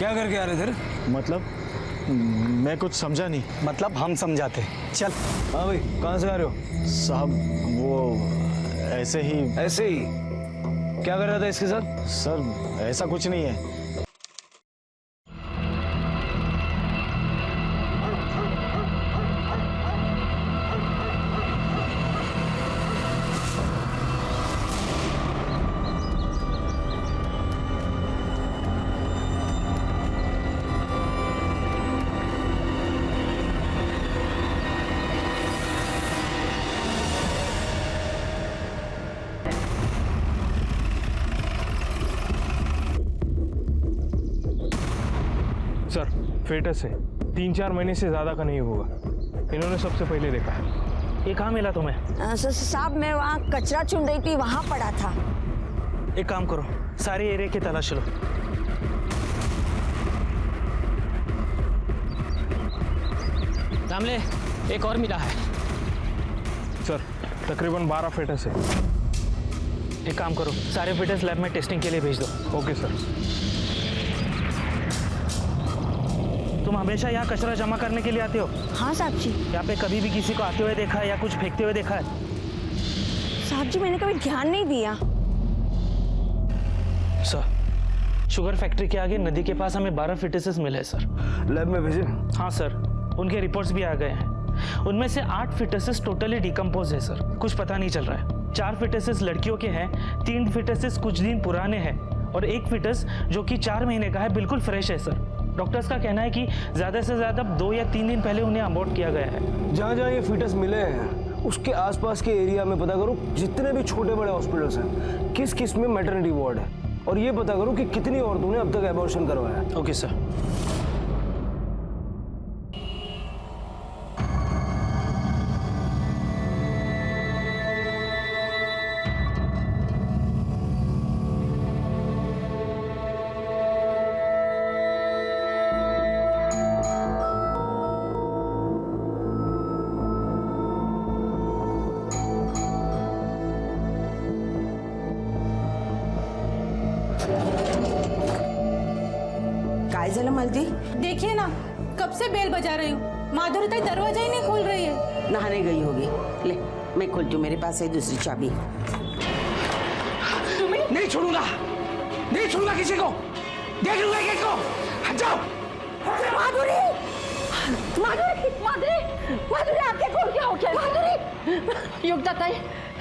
क्या करके आ रहे थे? मतलब मैं कुछ समझा नहीं। मतलब हम समझाते। चल। हाँ भाई, कहाँ से आ रहे हो? साहब वो ऐसे ही। ऐसे ही? क्या कर रहा था इसके साथ? सर ऐसा कुछ नहीं है। सर फेटस है, 3-4 महीने से ज़्यादा का नहीं होगा। इन्होंने सबसे पहले देखा है। ये कहाँ मिला तुम्हें? साहब मैं वहाँ कचरा चुन रही थी, वहाँ पड़ा था। एक काम करो, सारे एरिया की तलाश लो। रामले, एक और मिला है। सर तकरीबन 12 फेटस है। एक काम करो, सारे फिटर्स लैब में टेस्टिंग के लिए भेज दो। Okay sir. तुम हमेशा यहाँ कचरा जमा करने के लिए आते हो? हाँ साहब जी। यहाँ पे कभी भी किसी को आते हुए देखा है या कुछ फेंकते हुए देखा है? साहब जी मैंने कभी ध्यान नहीं दिया। सर शुगर फैक्ट्री के आगे नदी के पास हमें 12 फिटसेस मिले हैं सर। लैब में भेजे? हाँ सर, उनके रिपोर्ट्स भी आ गए हैं। उनमें से 8 फिटसेस टोटली डिकम्पोज है सर, कुछ पता नहीं चल रहा है। 4 फिटसेस लड़कियों के हैं, 3 फिटसेस कुछ दिन पुराने हैं और 1 फिटस जो कि 4 महीने का है बिल्कुल फ्रेश है सर। डॉक्टर्स का कहना है कि ज़्यादा से ज़्यादा 2 या 3 दिन पहले उन्हें अबॉर्ट किया गया है। जहाँ जहाँ ये फीटस मिले हैं उसके आसपास के एरिया में पता करो जितने भी छोटे बड़े हॉस्पिटल्स हैं किस किस में मैटरनिटी वार्ड है, और ये पता करो कि कितनी औरतों ने अब तक एबॉर्शन करवाया है। Okay sir. काय झालं मलती? देखिए ना, कब से बेल बजा रही हूँ, माधुरी तक दरवाजा ही नहीं खोल रही है। नहाने गई होगी। ले मैं खोलती हूँ, मेरे पास है दूसरी चाबी। नहीं छोड़ूंगा, नहीं छोड़ूंगा किसी को, देख लूंगा एक को। हट जाओ। माधुरी, माधुरी, माधुरी, माधुरी आपके को क्या हो गया? माधुरी, योगदा ताई,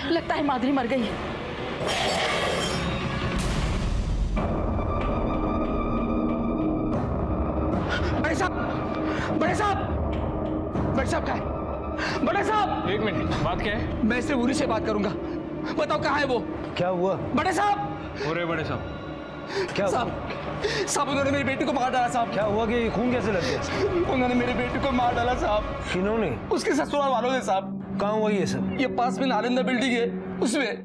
लगता है माधुरी मर गई। बड़े साहब, बड़े साहब, बड़े साहब कहाँ है? बड़े साहब, एक मिनट, बात क्या है? मैं सिर्फ उन्हीं से बात करूंगा। बताओ कहाँ है वो? क्या हुआ? बड़े साहब, हो रहे बड़े साहब। क्या हुआ? साहब उन्होंने मेरी बेटी को मार डाला साहब। क्या हुआ कि खून कैसे लग गया? उन्होंने मेरी बेटी को मार डाला साहब। किन्होंने? उसके ससुराल वालों ने साहब। कहाँ हुआ ये सब? ये पास में नालंदा बिल्डिंग है, उसमें।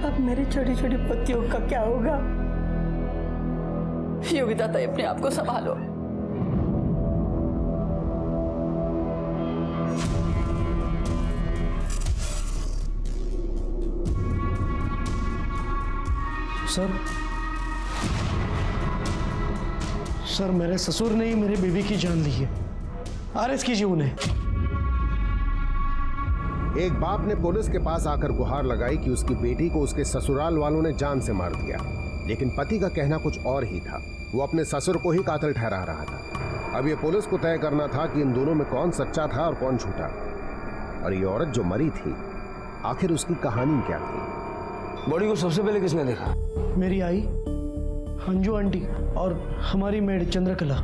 अब मेरी छोटी छोटी पोतियों का क्या होगा? योगिता ताई अपने आप को संभालो। सर मेरे ससुर ने ही मेरी बीवी की जान ली है। अरेस्ट कीजिए उन्हें। एक बाप ने पुलिस के पास आकर गुहार लगाई कि उसकी बेटी को उसके ससुराल वालों ने जान से मार दिया, लेकिन पति का कहना कुछ और ही था। वो अपने ससुर को ही कातिल ठहरा रहा था। अब ये पुलिस को तय करना था कि इन दोनों में कौन सच्चा था और कौन झूठा। और ये औरत जो मरी थी, आखिर उसकी कहानी क्या थी? बॉडी को सबसे पहले किसने देखा? मेरी आई, अंजू आंटी और हमारी मेड चंद्रकला।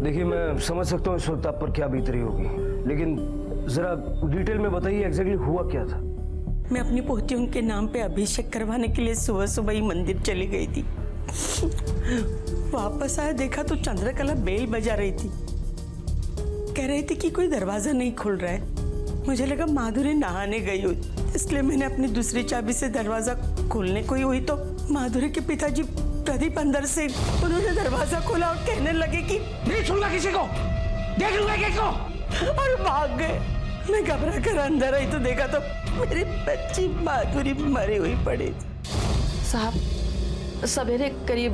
देखिए मैं समझ सकता हूँ इस वक्त आप पर क्या बीत रही होगी, लेकिन जरा डिटेल में बताइए एग्जैक्टली हुआ क्या था। मैं अपनी पोतियों के नाम पे अभिषेक करवाने के लिए सुबह सुबह ही मंदिर चली गई थी। वापस आया देखा तो चंद्रकला बेल बजा रही थी, कह रही थी कि कोई दरवाजा नहीं खुल रहा है। मुझे लगा माधुरी नहाने गई हुई, इसलिए मैंने अपनी दूसरी चाबी से दरवाजा खोलने को ही हुई तो माधुरी के पिताजी प्रदीप अंदर से उन्होंने दरवाजा खोला और कहने लगे कि नहीं छोड़ूंगा किसी को, देख लूंगा एक को। और भाग गए। मैं घबरा कर अंदर आई तो देखा तो मेरी बच्ची माधुरी मरी हुई पड़ी थी। साहब सवेरे करीब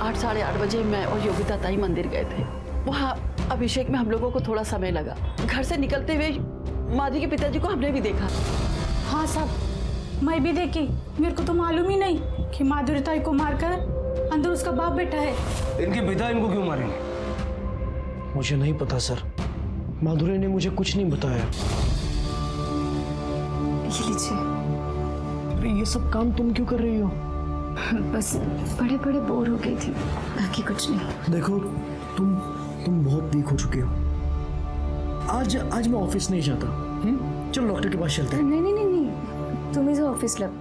8 साढ़े 8 बजे मैं और योगिता ताई मंदिर गए थे। वहाँ अभिषेक में हम लोगों को थोड़ा समय लगा। घर से निकलते हुए माधुरी के पिताजी को हमने भी देखा। हाँ साहब, मैं भी देखी। मेरे को तो मालूम ही नहीं कि माधुरी ताई को मारकर अंदर उसका बाप बैठा है। इनके पिता इनको क्यों मारेंगे? मुझे नहीं पता सर, माधुरी ने मुझे कुछ नहीं बताया। ये लीजिए। अरे ये सब काम तुम क्यों कर रही हो? बस बड़े बड़े बोर हो गई थी, बाकी कुछ नहीं। देखो तुम बहुत वीक हो चुके हो। आज मैं ऑफिस नहीं जाता। चलो डॉक्टर के पास चलते हैं। नहीं, तुम ही जो ऑफिस लग।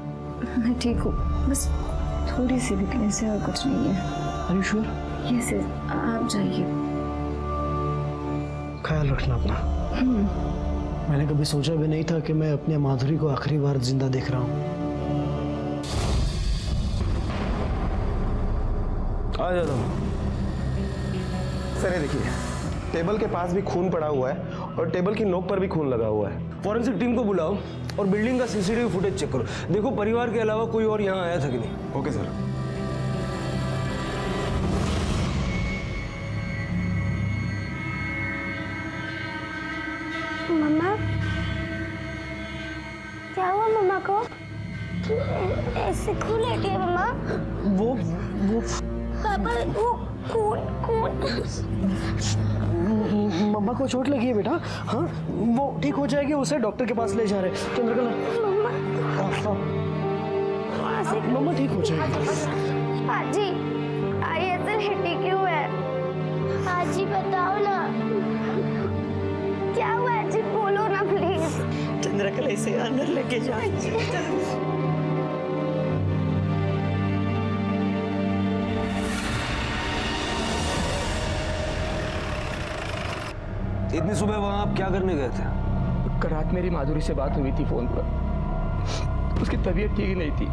मैं ठीक हूँ, बस थोड़ी सी वीकनेस है और कुछ नहीं है। Are you sure? यस, आप जाइए। ख्याल रखना अपना। मैंने कभी सोचा भी नहीं था कि मैं अपने माधुरी को आखिरी बार जिंदा देख रहा हूँ। आ जाता हूँ। सर ये देखिए, टेबल के पास भी खून पड़ा हुआ है और टेबल की नोक पर भी खून लगा हुआ है। फॉरेंसिक टीम को बुलाओ और बिल्डिंग का सीसीटीवी फुटेज चेक करो। देखो परिवार के अलावा कोई और यहाँ आया था कि नहीं। Okay sir. मम्मा, क्या हुआ मम्मा को? ऐसे क्यों लेटी है मम्मा? वो पापा, वो खून मम्मा को चोट लगी है बेटा। हाँ, वो ठीक हो जाएगी। उसे डॉक्टर के पास ले जा रहे हैं। चंद्रकला, मम्मा ठीक हो जाएगी। आजी, आई ऐसे लेटी क्यों है? आजी बताओ ना, क्या हुआ? आजी बोलो ना प्लीज। चंद्रकला इसे अंदर लेके जाए। इतनी सुबह वहाँ आप क्या करने गए थे? कल रात मेरी माधुरी से बात हुई थी फोन पर। उसकी तबीयत ठीक नहीं थी,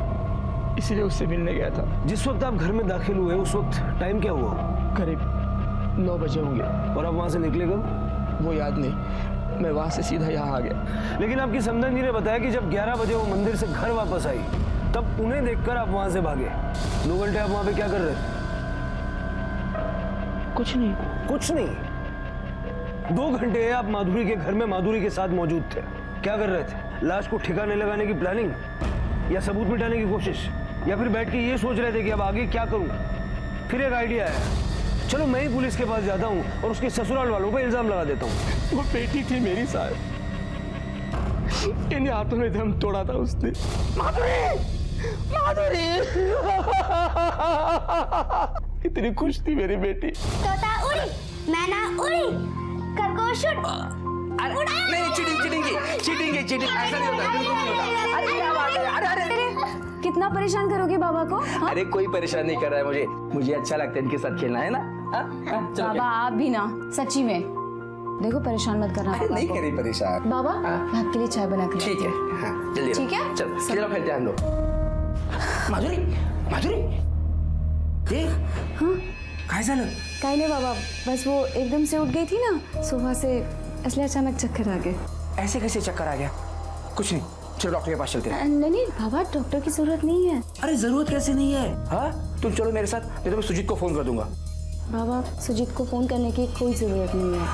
इसीलिए उससे मिलने गया था। जिस वक्त आप घर में दाखिल हुए उस वक्त टाइम क्या हुआ? करीब 9 बजे होंगे। और आप वहाँ से निकले कब? वो याद नहीं, मैं वहाँ से सीधा यहाँ आ गया। लेकिन आपकी समधन जी ने बताया कि जब 11 बजे वो मंदिर से घर वापस आई तब उन्हें देखकर आप वहाँ से भागे। 2 घंटे आप वहाँ पे क्या कर रहे थे? कुछ नहीं। कुछ नहीं? 2 घंटे आप माधुरी के घर में माधुरी के साथ मौजूद थे। क्या कर रहे थे? लाश को ठिकाने लगाने की प्लानिंग, या सबूत मिटाने की कोशिश, या फिर बैठ के ये सोच रहे थे कि अब आगे क्या करूं? फिर एक आइडिया आया, चलो मैं ही पुलिस के पास जाता हूं और उसके ससुराल वालों पर इल्जाम लगा देता हूं। वो बेटी थी मेरी साहब, इन हाथों में दम तोड़ा था उसने। माधुरी इतनी खुश थी मेरी बेटी। तोता उड़ी, मैना उड़ी, खरगोश नहीं, चीटिंग ऐसा नहीं होता, बिल्कुल नहीं होता। अरे क्या बात है? अरे कितना परेशान करोगे बाबा को? हाँ? अरे कोई परेशान नहीं कर रहा है मुझे अच्छा लगता है इनके साथ खेलना, है ना? चलो बाबा आप भी ना, सच्ची में देखो परेशान मत करना। नहीं करी परेशान। बाबा मैं आपके लिए चाय बना के ठीक है, हाँ जल्दी। ठीक है? चलो खेलते हैं हम लोग। माधुरी ये हाँ काय झालं? काही नहीं बाबा, बस वो एकदम से उठ गई थी ना सुबह से, इसलिए अचानक चक्कर आ गए। ऐसे कैसे चक्कर आ गया? कुछ नहीं, चलो डॉक्टर के पास चलते हैं। नहीं बाबा, डॉक्टर की जरूरत नहीं है। अरे जरूरत कैसे नहीं है? हाँ तुम चलो मेरे साथ, नहीं तो मैं सुजीत को फोन कर दूंगा। बाबा सुजीत को फोन करने की कोई जरूरत नहीं है।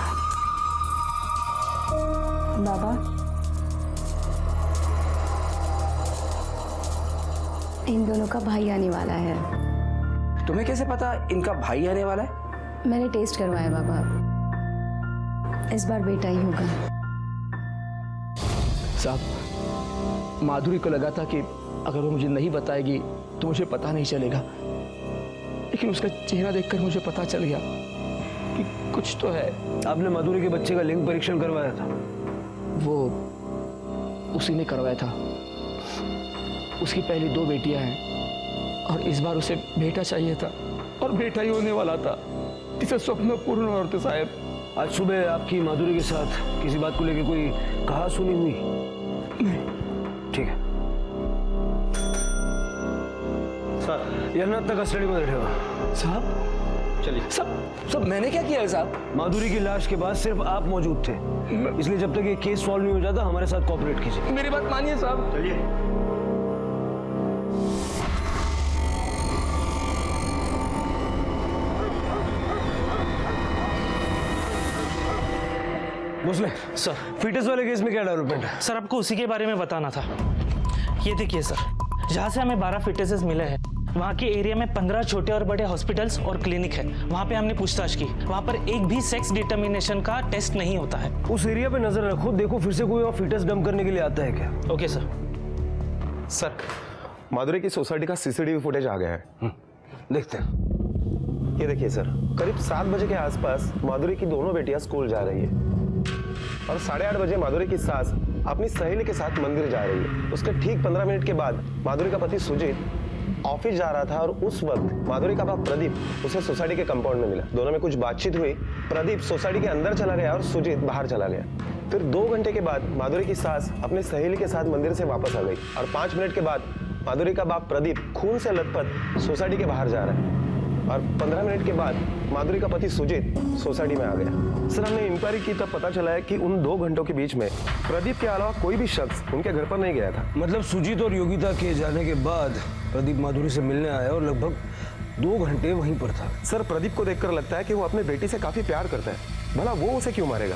बाबा इन दोनों का भाई आने वाला है। तुम्हें कैसे पता इनका भाई आने वाला है? मैंने टेस्ट करवाया बाबा, इस बार बेटा ही होगा। साहब माधुरी को लगा था कि अगर वो मुझे नहीं बताएगी तो मुझे पता नहीं चलेगा, लेकिन उसका चेहरा देखकर मुझे पता चल गया कि कुछ तो है। आपने माधुरी के बच्चे का लिंग परीक्षण करवाया था? वो उसी ने करवाया था। उसकी पहली 2 बेटियां हैं और इस बार उसे बेटा चाहिए था और बेटा ही होने वाला था। इसे स्वप्न पूर्ण होते साहब। आज सुबह आपकी माधुरी के साथ किसी बात को लेकर कोई कहा सुनी हुई? नहीं। ठीक है सर, यांना आता कस्टडीमध्ये ठेवा। साहब चलिए। सब मैंने क्या किया है साहब? माधुरी की लाश के बाद सिर्फ आप मौजूद थे, इसलिए जब तक ये केस सॉल्व नहीं हो जाता हमारे साथ कोऑपरेट कीजिए। मेरी बात मानिए साहब। चलिए। भोसले सर फीटस वाले केस में क्या डेवलपमेंट है? सर आपको उसी के बारे में बताना था। ये देखिए सर, जहाँ से हमें 12 फिटसेस मिले हैं वहाँ के एरिया में 15 छोटे और बड़े हॉस्पिटल्स और क्लिनिक है। वहाँ पे हमने पूछताछ की, वहाँ पर एक भी सेक्स डिटर्मिनेशन का टेस्ट नहीं होता है। उस एरिया पे नजर रखो, देखो फिर से कोई और फीटस डंप करने के लिए आता है क्या। Okay sir. सर माधुरी की सोसाइटी का सीसीटीवी फुटेज आ गया है, देखते हैं। ये देखिए सर, करीब 7 बजे के आसपास माधुरी की दोनों बेटियां स्कूल जा रही है और 8:30 बजे माधुरी की सास अपनी सहेली के साथ मंदिर जा रही है। उसके ठीक 15 मिनट के बाद माधुरी का पति सुजीत ऑफिस जा रहा था और उस वक्त माधुरी का बाप प्रदीप उसे सोसाइटी के कंपाउंड में मिला। दोनों में कुछ बातचीत हुई, प्रदीप सोसाइटी के अंदर चला गया और सुजीत बाहर चला गया। फिर 2 घंटे के बाद माधुरी की सास अपने सहेली के साथ मंदिर से वापस आ गई और 5 मिनट के बाद माधुरी का बाप प्रदीप खून से लथपथ सोसाइटी के बाहर जा रहा है और 15 मिनट के बाद माधुरी का पति सुजीत सोसाइटी में आ गया। सर हमने इंक्वायरी की तब पता चला है कि उन 2 घंटों के बीच में प्रदीप के अलावा कोई भी शख्स उनके घर पर नहीं गया था। मतलब सुजीत और योगिता के जाने के बाद प्रदीप माधुरी से मिलने आया और लगभग 2 घंटे वहीं पर था। सर प्रदीप को देखकर लगता है कि वो अपने बेटी से काफी प्यार करता है, भला वो उसे क्यों मारेगा?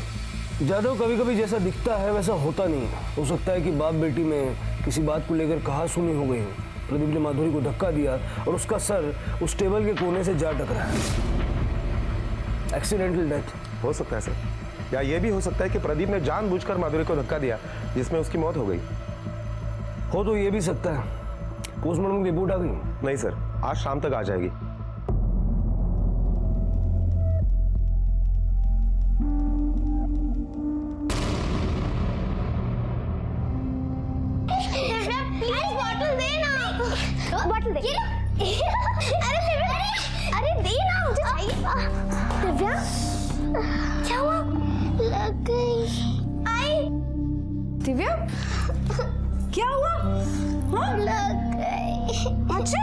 जादव कभी कभी जैसा दिखता है वैसा होता नहीं है। हो सकता है कि बाप बेटी में किसी बात को लेकर कहासुनी हो गई हो। प्रदीप ने माधुरी को धक्का दिया और उसका सर उस टेबल के कोने से जा टकराया। एक्सीडेंटल डेथ हो सकता है सर, या ये भी हो सकता है कि प्रदीप ने जानबूझकर माधुरी को धक्का दिया जिसमें उसकी मौत हो गई। हो तो ये भी सकता है। पोस्टमार्टम की रिपोर्ट आ गई? नहीं सर, आज शाम तक आ जाएगी। बॉटल दे। अरे दे ना, मुझे चाहिए। दिव्या क्या हुआ? लग गई। आई दिव्या क्या हुआ? हाँ? लग गई। अच्छा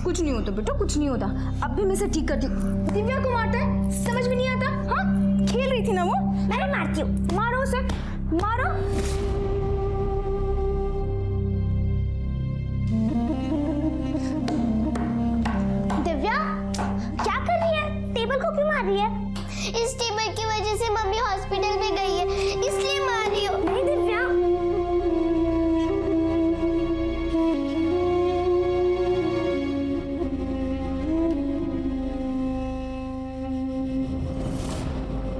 कुछ नहीं होता बेटा, कुछ नहीं होता। अब भी मैं इसे ठीक करती हूँ। दिव्या को मारता है, समझ में नहीं आता? हाँ खेल रही थी ना वो। मैं मारती हूँ। मारो उसे, मारो। रही है? इस टेबल की वजह से मम्मी हॉस्पिटल में गई है, इसलिए मार रही हो। नहीं दिव्या,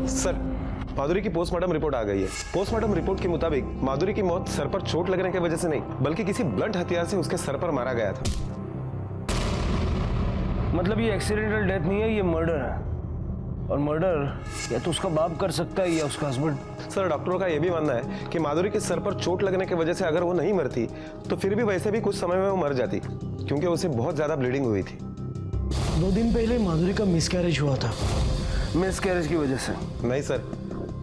सर माधुरी की पोस्टमार्टम रिपोर्ट आ गई है। पोस्टमार्टम रिपोर्ट के मुताबिक माधुरी की मौत सर पर चोट लगने की वजह से नहीं बल्कि किसी ब्लंट हथियार से उसके सर पर मारा गया था। मतलब ये एक्सीडेंटल डेथ नहीं है, ये मर्डर है। और मर्डर या तो उसका बाप कर सकता है या उसका हस्बैंड। सर डॉक्टरों का यह भी मानना है कि माधुरी के सर पर चोट लगने की वजह से अगर वो नहीं मरती तो फिर भी वैसे भी कुछ समय में वो मर जाती क्योंकि उसे बहुत ज्यादा ब्लीडिंग हुई थी। 2 दिन पहले माधुरी का मिसकैरेज हुआ था। मिसकैरेज की वजह से? नहीं सर,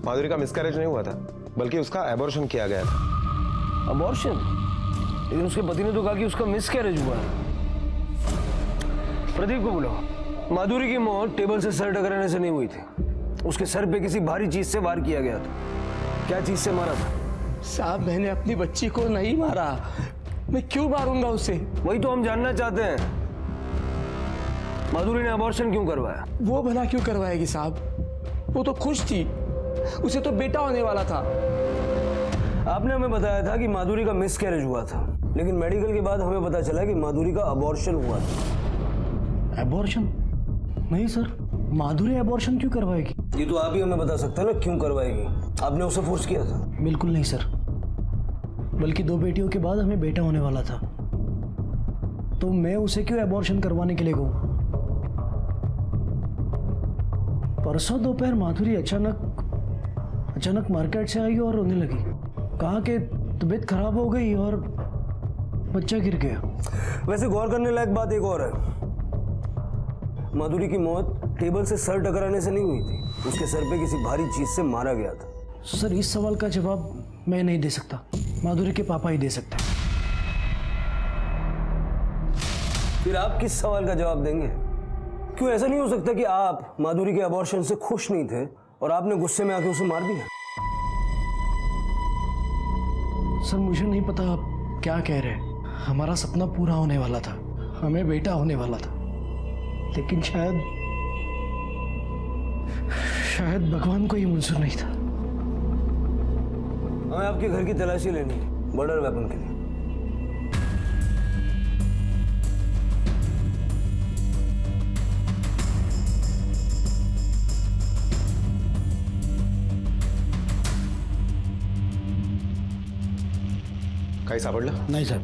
माधुरी का मिसकैरेज नहीं हुआ था बल्कि उसका एबॉर्शन किया गया था। अबॉर्शन? लेकिन उसके पति ने तो कहा कि उसका मिसकैरेज हुआ है। प्रदीप को बुलाओ। माधुरी की मौत टेबल से सर टकराने से नहीं हुई थी, उसके सर पे किसी भारी चीज से वार किया गया था। क्या चीज से मारा था? साहब मैंने अपनी बच्ची को नहीं मारा, मैं क्यों मारूंगा उसे? वही तो हम जानना चाहते हैं। माधुरी ने अबॉर्शन क्यों करवाया? वो भला क्यों करवाएगी साहब, वो तो खुश थी, उसे तो बेटा होने वाला था। आपने हमें बताया था कि माधुरी का मिसकैरेज हुआ था, लेकिन मेडिकल के बाद हमें पता चला कि माधुरी का अबॉर्शन हुआ था। एबॉर्शन? नहीं सर, माधुरी एबॉर्शन क्यों करवाएगी? ये तो आप ही हमें बता सकते हैं ना, क्यों करवाएगी? आपने उसे फोर्स किया था? बिल्कुल नहीं सर, बल्कि 2 बेटियों के बाद हमें बेटा होने वाला था, तो मैं उसे क्यों एबॉर्शन करवाने के लिए कहूँ? परसों दोपहर माधुरी अचानक मार्केट से आई और रोने लगी। कहा कि तबीयत खराब हो गई और बच्चा गिर गया। वैसे गौर करने लायक बात एक और है, माधुरी की मौत टेबल से सर टकराने से नहीं हुई थी, उसके सर पे किसी भारी चीज से मारा गया था। सर इस सवाल का जवाब मैं नहीं दे सकता, माधुरी के पापा ही दे सकते हैं। फिर आप किस सवाल का जवाब देंगे? क्यों ऐसा नहीं हो सकता कि आप माधुरी के अबॉर्शन से खुश नहीं थे और आपने गुस्से में आके उसे मार दिया? सर मुझे नहीं पता आप क्या कह रहे हैं। हमारा सपना पूरा होने वाला था, हमें बेटा होने वाला था, लेकिन शायद भगवान को ही मंजूर नहीं था। हमें आपके घर की तलाशी लेनी है मर्डर वेपन के लिए। काही सापडलं? नहीं साहब।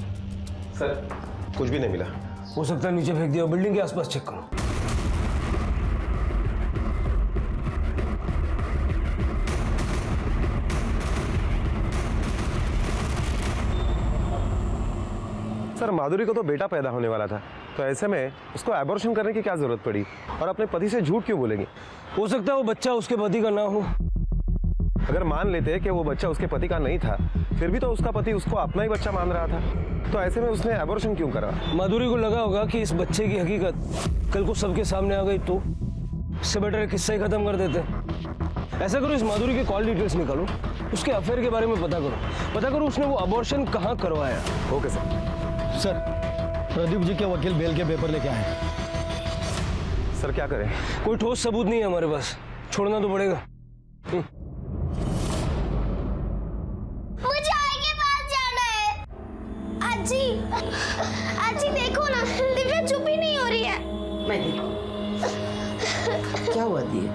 सर कुछ भी नहीं मिला। हो सकता है नीचे फेंक दिया, बिल्डिंग के आसपास चेक करो। सर माधुरी को तो बेटा पैदा होने वाला था, तो ऐसे में उसको एबॉर्शन करने की क्या जरूरत पड़ी? और अपने पति से झूठ क्यों बोलेंगे? हो सकता है वो बच्चा उसके पति का ना हो। अगर मान लेते कि वो बच्चा उसके पति का नहीं था, फिर भी तो उसका पति उसको अपना ही बच्चा मान रहा था, तो ऐसे में उसने एबॉर्शन क्यों करा? माधुरी को लगा होगा कि इस बच्चे की हकीकत कल को सबके सामने आ गई तो इससे बेटर किस्सा ही खत्म कर देते। ऐसा करो, इस माधुरी के कॉल डिटेल्स निकालो, उसके अफेयर के बारे में पता करो उसने वो अबॉर्शन कहाँ करवाया। Okay sir. Sir Pradeep ji के वकील बेल के पेपर लेके आए। सर क्या करें? कोई ठोस सबूत नहीं है हमारे पास, छोड़ना तो पड़ेगा। मुझे आई के पास जाना है। आजी देखो ना, दिव्या चुप ही नहीं हो रही है। मैं देखूं क्या हुआ दिया?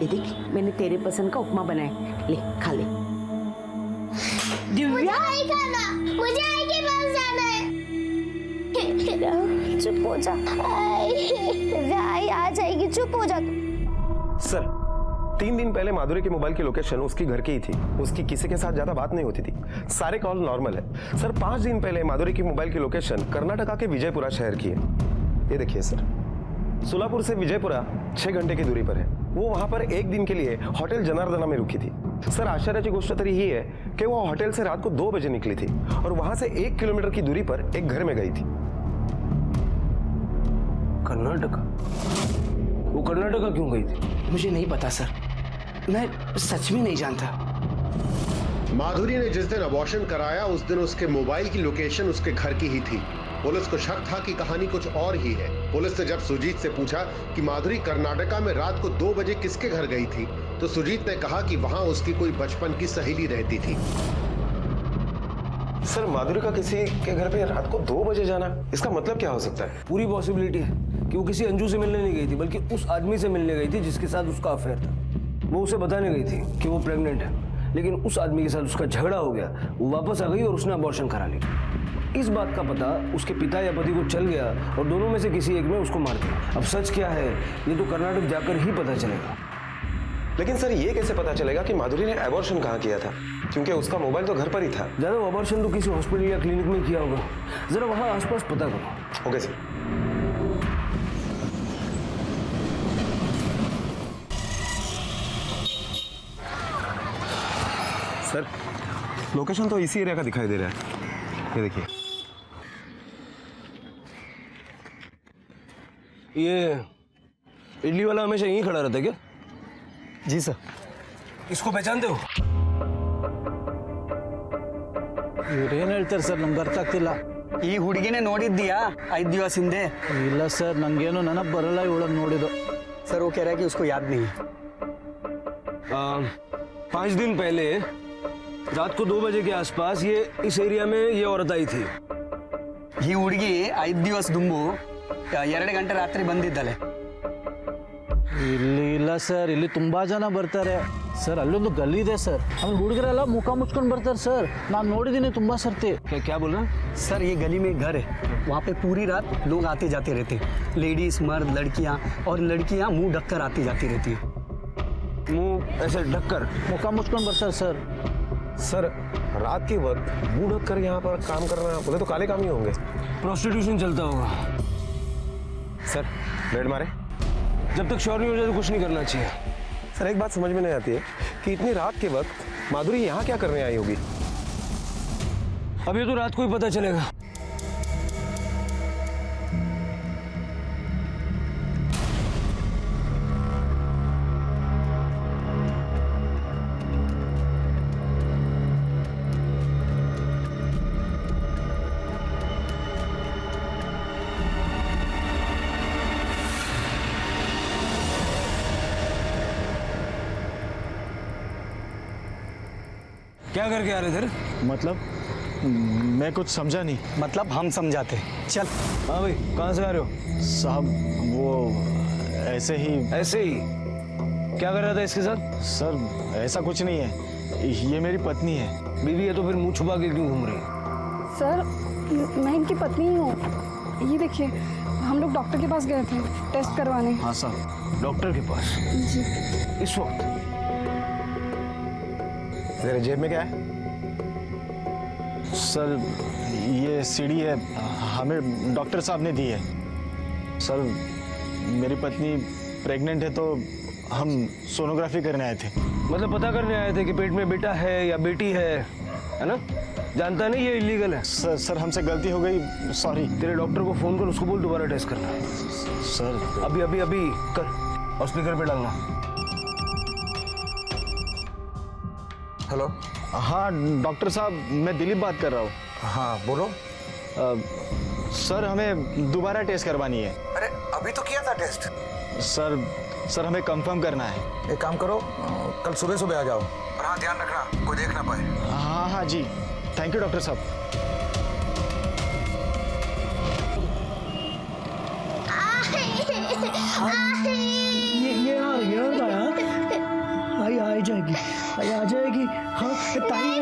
ये देख, मैंने तेरे पसंद का उपमा बनाया, ले खा ले। मुझे आई खाना, मुझे आई के पास जाना है। चुप हो जा, दिव्या आई आ जाएगी, चुप हो जा। सर 3 दिन पहले माधुरी के मोबाइल की लोकेशन उसकी घर की ही थी, उसकी किसी के साथ ज्यादा बात नहीं होती थी, सारे कॉल नॉर्मल है। सर 5 दिन पहले माधुरी की मोबाइल की लोकेशन कर्नाटका के विजयपुरा शहर की है। ये देखिए सर, सोलापुर से विजयपुरा 6 घंटे की दूरी पर है। वो वहां पर 1 दिन के लिए होटल जनार्दना में रुकी थी। सर आश्चर्य की गोष्ट तरी ही है कि वो होटल से रात को 2 बजे निकली थी और वहां से 1 किलोमीटर की दूरी पर एक घर में गई थी। कर्नाटका? वो कर्नाटका क्यों गई थी? मुझे नहीं पता सर, मैं सच में नहीं जानता। माधुरी ने जिस दिन अबॉर्शन कराया उस दिन उसके मोबाइल की लोकेशन उसके घर की ही थी। पुलिस को शक था कि कहानी कुछ और ही है। पुलिस ने जब सुजीत से पूछा कि माधुरी कर्नाटका में रात को 2 बजे किसके घर गई थी, तो सुजीत ने कहा कि वहां उसकी कोई बचपन की सहेली रहती थी। सर माधुरी का किसी के घर पे रात को 2 बजे जाना, इसका मतलब क्या हो सकता है? पूरी पॉसिबिलिटी है कि वो किसी अंजू से मिलने नहीं गई थी, बल्कि उस आदमी से मिलने गई थी जिसके साथ उसका अफेयर था। वो उसे बताने गई थी कि वो प्रेग्नेंट है, लेकिन उस आदमी के साथ उसका झगड़ा हो गया, वो वापस आ गई और उसने अबॉर्शन करा लिया। इस बात का पता उसके पिता या पति को चल गया और दोनों में से किसी एक ने उसको मार दिया। अब सच क्या है ये तो कर्नाटक जाकर ही पता चलेगा। लेकिन सर ये कैसे पता चलेगा कि माधुरी ने एबॉर्शन कहाँ किया था, क्योंकि उसका मोबाइल तो घर पर ही था। ज्यादा अबॉर्शन तो किसी हॉस्पिटल या क्लिनिक में किया होगा, जरा वहां आसपास पता करो। Okay sir. सर लोकेशन तो इसी एरिया का दिखाई दे रहा है, ये देखिए। ये इडली वाला हमेशा यहीं खड़ा रहता है क्या? जी सर। इसको पहचानते हो? ಇವ್ರೇನು ಹೇಳ್ತಾರೆ ಸರ್, ನಮ್ಗೆ ಅರ್ಥ ಆಗ್ತಿಲ್ಲ. ಈ ಹುಡುಗಿನೇ ನೋಡಿದ್ದೀಯಾ 5 ದಿವಸ ಹಿಂದೆ? ಇಲ್ಲ ಸರ್, ನಂಗೇನು ನೆನಪು ಬರಲ್ಲ ಇವಳನ್ನು ನೋಡಿದ್ದು. सर वो कह रहा है कि उसको याद नहीं है। 5 दिन पहले रात को 2 बजे के आसपास ये इस एरिया में ये औरत आई थी। ಈ ಹುಡುಗಿ 5 ದಿವಸ ದುಂಬು 2 ಗಂಟೆ ರಾತ್ರಿ ಬಂದಿದ್ದಾಳೆ। ಇಲ್ಲಿ ಇಲ್ಲ ಸರ್, ಇಲ್ಲಿ ತುಂಬಾ ಜನ ಬರ್ತಾರೆ ಸರ್. ಅಲ್ಲೊಂದು ಗಲ್ಲಿ ಇದೆ ಸರ್, ಅಲ್ಲಿ ಹುಡುಗರೆಲ್ಲ ಮುಖ ಮುಚ್ಕೊಂಡು ಬರ್ತಾರೆ ಸರ್. ನಾನು ನೋಡಿದ್ದೀನಿ ತುಂಬಾ ಸರ್ತಿ. क्या बोल रहा है? सर ये गली में घर है, वहाँ पे पूरी रात लोग आते जाते रहते, लेडीज मर्द लड़कियाँ, और लड़कियाँ मुंह ढककर आती जाती रहती है। मुंह ऐसे ढककर? ಮುಖ ಮುಚ್ಕೊಂಡು ಬರ್ತಾರೆ ಸರ್. सर रात के वक्त मुंह ढक कर यहाँ पर काम करना, बोले तो काले काम ही होंगे। प्रोस्टिट्यूशन चलता होगा। सर बेड मारे? जब तक श्योर नहीं हो जाए तो कुछ नहीं करना चाहिए। सर एक बात समझ में नहीं आती है कि इतनी रात के वक्त माधुरी यहाँ क्या करने आई होगी? अभी तो रात को ही पता चलेगा। क्या करके आ रहे थे? मतलब मैं कुछ समझा नहीं। मतलब हम समझाते। चल। हाँ भाई, कहाँ से आ रहे हो? साहब वो ऐसे ही। ऐसे ही? क्या कर रहा था इसके साथ? सर ऐसा कुछ नहीं है, ये मेरी पत्नी है। बीवी है तो फिर मुंह छुपा के क्यों घूम रही है? सर मैं इनकी पत्नी ही हूँ। ये देखिए, हम लोग डॉक्टर के पास गए थे टेस्ट करवाने। हाँ साहब। डॉक्टर के पास? जी। इस वक्त? तेरे जेब में क्या है? सर ये सीढ़ी है, हमें डॉक्टर साहब ने दी है। सर मेरी पत्नी प्रेग्नेंट है तो हम सोनोग्राफी करने आए थे। मतलब पता करने आए थे कि पेट में बेटा है या बेटी है ना? जानता नहीं ये इलीगल है। सर हमसे गलती हो गई, सॉरी। तेरे डॉक्टर को फोन कर, उसको बोल दोबारा टेस्ट करना। सर अभी अभी अभी कर और स्पीकर पे डालना। हेलो। हाँ डॉक्टर साहब, मैं दिलीप बात कर रहा हूँ। हाँ बोलो। सर हमें दोबारा टेस्ट करवानी है। अरे अभी तो किया था टेस्ट। सर हमें कंफर्म करना है। एक काम करो, कल सुबह सुबह आ जाओ। और हाँ ध्यान रखना कोई देख ना पाए। हाँ जी, थैंक यू डॉक्टर साहब। ये आई जाएगी, आ जाएगी। हाँ ताई